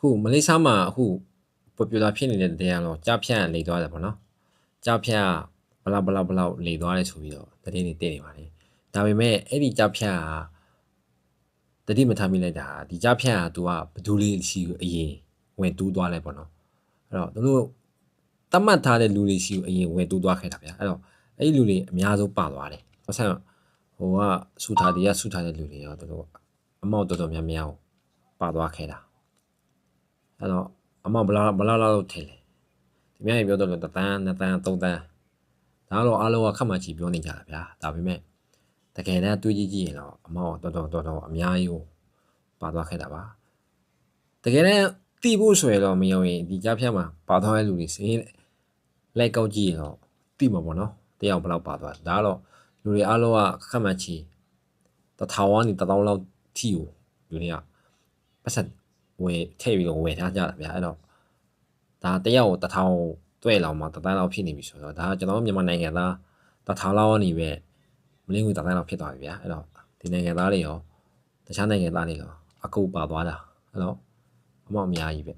ခုမလေးရှားမှာအခု popular ဖြစ်နေတဲ့တရားတော့ကြားဖြတ်လေသွားတယ်ပေါ့နော်ကြားဖြတ်ဘလောက်လေသွားတယ်ဆိုပြီးတော့တတိနေတည့်နေပါလေဒါပေမဲ့အဲ့ဒီကြားဖြတ်တတိမထားမိလိုက်တာဒီကြားဖြတ်က तू ကဘဒူးလေးရှိကိုအရင်ဝင်တူးသွားလိုက်ပေါ့နော်အဲ့တော့သူတို့တတ်မှတ်ထားတဲ့လူတွေရှိကိုအရင်ဝင်တူးသွားခဲ့တာဗျာအဲ့တော့အဲ့ဒီလူတွေအများဆုံးပါသွားတယ်ပတ်စံဟိုကဆူထားတဲ့လူတွေရောသူတို့အမောက်တော်တော်များများပါသွားခဲ့တာအဲ့တော့အမောက်ဘလောက်လောက်ထင်လဲဒီများကြီးပြောတော့တသန်း2သန်း3သန်းဒါတော့အားလုံးကခက်မှချီပြောနေကြတာဗျာဒါပေမဲ့တကယ်တမ်းတွေးကြည့်ရင်တော့အမောက်တော်အများကြီးကိုပါသွားခဲ့တာပါတကယ်တမ်းတိဖို့ဆိုရတော့မယုံရင်ဒီကြားဖြတ်မှာပါသွားတဲ့လူတွေစင်းလိုက်ကောက်ကြည့်ရင်တော့တိမှာပေါ့နော်တယောက်ဘလောက်ပါသွားဒါကတော့လူတွေအားလုံးကခက်မှချီ1000ကနေ1000လောက်ထိကိုလူတွေကပတ်ဆက်ဝယ်ထည့်ပြီးတော့ဝယ်ထားကြတာဗျာအဲ့တော့ဒါတယောက်ကို1000တွဲလောက်မှ1000လောက်ဖြစ်နေပြီဆိုတော့ဒါကျွန်တော်မြန်မာနိုင်ငံသား1000လောက်ကနေပဲမလင်းကို1000လောက်ဖြစ်သွားပြီဗျာအဲ့တော့ဒီနိုင်ငံသားတွေရောတခြားနိုင်ငံသားတွေရောအကူပါသွားတာအဲ့တော့အမောက်အများကြီးပဲ